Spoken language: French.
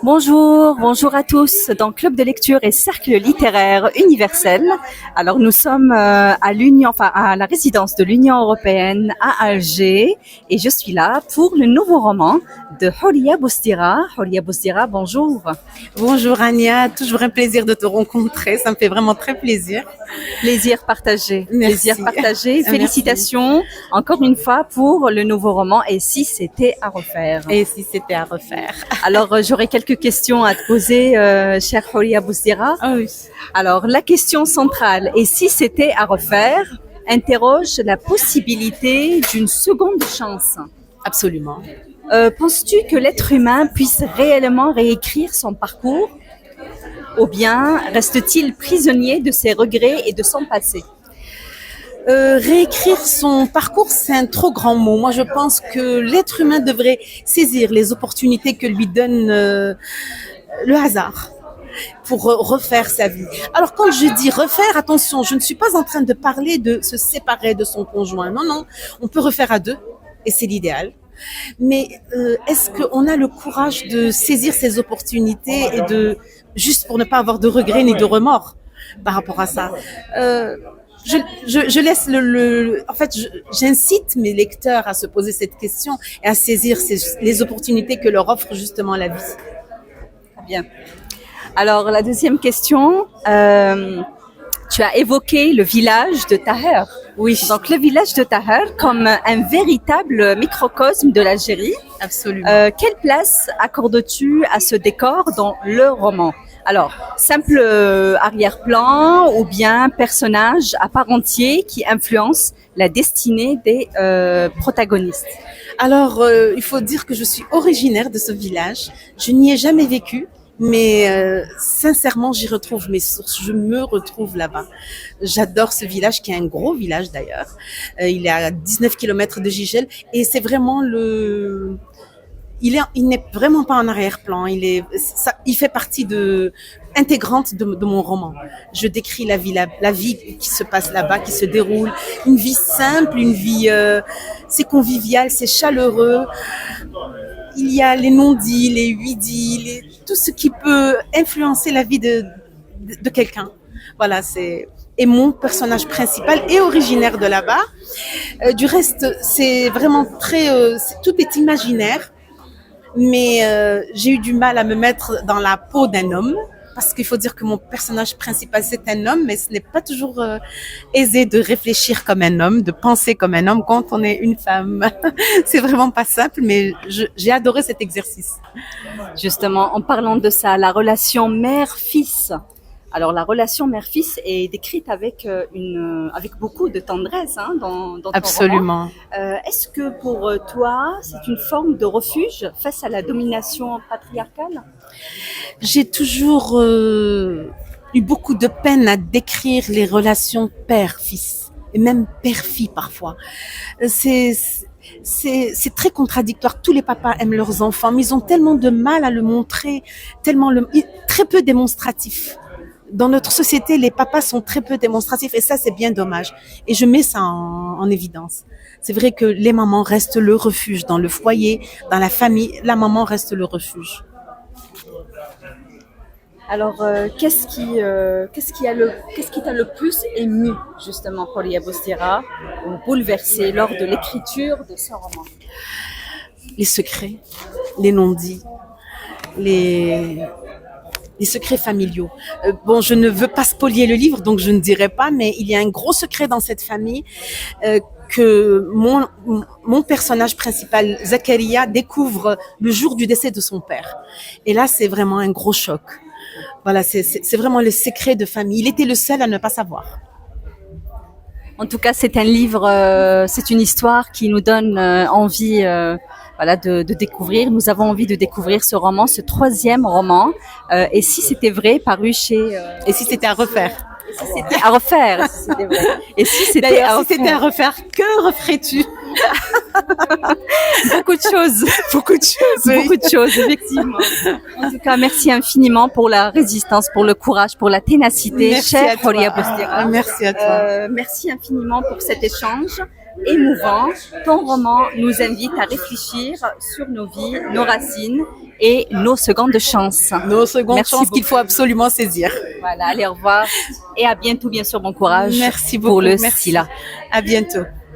Bonjour, bonjour à tous dans Club de lecture et Cercle littéraire universel. Alors nous sommes à la résidence de l'Union européenne à Alger et je suis là pour le nouveau roman de Houria Boustira. Houria Boustira, bonjour. Bonjour Ania, toujours un plaisir de te rencontrer, ça me fait vraiment très plaisir. Plaisir partagé. Merci. Plaisir partagé. Félicitations encore une fois pour le nouveau roman Et si c'était à refaire. Et si c'était à refaire. Alors j'aurais quelques questions à te poser, chère Houria Boustira. Oh oui. Alors la question centrale, et si c'était à refaire, interroge la possibilité d'une seconde chance. Absolument. Penses-tu que l'être humain puisse réellement réécrire son parcours ou bien reste-t-il prisonnier de ses regrets et de son passé? Réécrire son parcours, c'est un trop grand mot. Moi, je pense que l'être humain devrait saisir les opportunités que lui donne le hasard pour refaire sa vie. Alors, quand je dis refaire, attention, je ne suis pas en train de parler de se séparer de son conjoint. Non, non, on peut refaire à deux et c'est l'idéal. Mais est-ce qu'on a le courage de saisir ces opportunités et juste pour ne pas avoir de regrets ni de remords par rapport à ça? Je laisse j'incite mes lecteurs à se poser cette question et à saisir les opportunités que leur offre justement la vie. Bien. Alors, la deuxième question, tu as évoqué le village de Taher. Oui. Donc, le village de Taher comme un véritable microcosme de l'Algérie. Absolument. Quelle place accordes-tu à ce décor dans le roman? Alors, simple arrière-plan ou bien personnage à part entier qui influence la destinée des protagonistes? Alors, il faut dire que je suis originaire de ce village. Je n'y ai jamais vécu. Mais sincèrement, j'y retrouve mes sources. Je me retrouve là-bas. J'adore ce village, qui est un gros village d'ailleurs. Il est à 19 kilomètres de Gigel. Et c'est vraiment il n'est vraiment pas en arrière-plan. Il fait partie intégrante de mon roman. Je décris la vie qui se passe là-bas, qui se déroule. Une vie simple, c'est convivial, c'est chaleureux. Il y a les non-dits, les oui-dits, tout ce qui peut influencer la vie de quelqu'un. Voilà, et mon personnage principal est originaire de là-bas. Du reste, c'est vraiment tout est imaginaire, mais j'ai eu du mal à me mettre dans la peau d'un homme. Parce qu'il faut dire que mon personnage principal, c'est un homme, mais ce n'est pas toujours aisé de réfléchir comme un homme, de penser comme un homme quand on est une femme. C'est vraiment pas simple, mais j'ai adoré cet exercice. Justement, en parlant de ça, la relation mère-fils. Alors, la relation mère-fils est décrite avec beaucoup de tendresse dans ton Absolument. roman. Est-ce que pour toi, c'est une forme de refuge face à la domination patriarcale? J'ai toujours eu beaucoup de peine à décrire les relations père-fils et même père-fille parfois. C'est très contradictoire. Tous les papas aiment leurs enfants, mais ils ont tellement de mal à le montrer, très peu démonstratifs. Dans notre société, les papas sont très peu démonstratifs et ça, c'est bien dommage. Et je mets ça en évidence. C'est vrai que les mamans restent le refuge dans le foyer, dans la famille. La maman reste le refuge. Alors, qu'est-ce qui t'a le plus ému, justement, Houria Boustira, ou bouleversé lors de l'écriture de ce roman? Les secrets, les non-dits, les secrets familiaux. Je ne veux pas spolier le livre, donc je ne dirai pas, mais il y a un gros secret dans cette famille que mon personnage principal, Zakaria, découvre le jour du décès de son père. Et là, c'est vraiment un gros choc. Voilà, c'est vraiment le secret de famille. Il était le seul à ne pas savoir. En tout cas, c'est un livre, c'est une histoire qui nous donne envie de découvrir. Nous avons envie de découvrir ce roman, ce troisième roman. Et si c'était vrai, paru chez... Et si c'était à refaire? Et si c'était à refaire, si c'était vrai. Et si c'était D'ailleurs, si c'était à refaire, que referais-tu? Beaucoup de choses. Beaucoup de choses, oui. Beaucoup de choses, effectivement. En tout cas, merci infiniment pour la résistance, pour le courage, pour la ténacité, chère Houria Boustira. Merci à toi. Merci infiniment pour cet échange émouvant. Ton roman nous invite à réfléchir sur nos vies, nos racines et nos secondes chances. Nos secondes Merci chances beaucoup. qu'il faut absolument saisir. Voilà, allez, au revoir et à bientôt, bien sûr, bon courage Merci beaucoup. pour le Merci. SILA. À bientôt.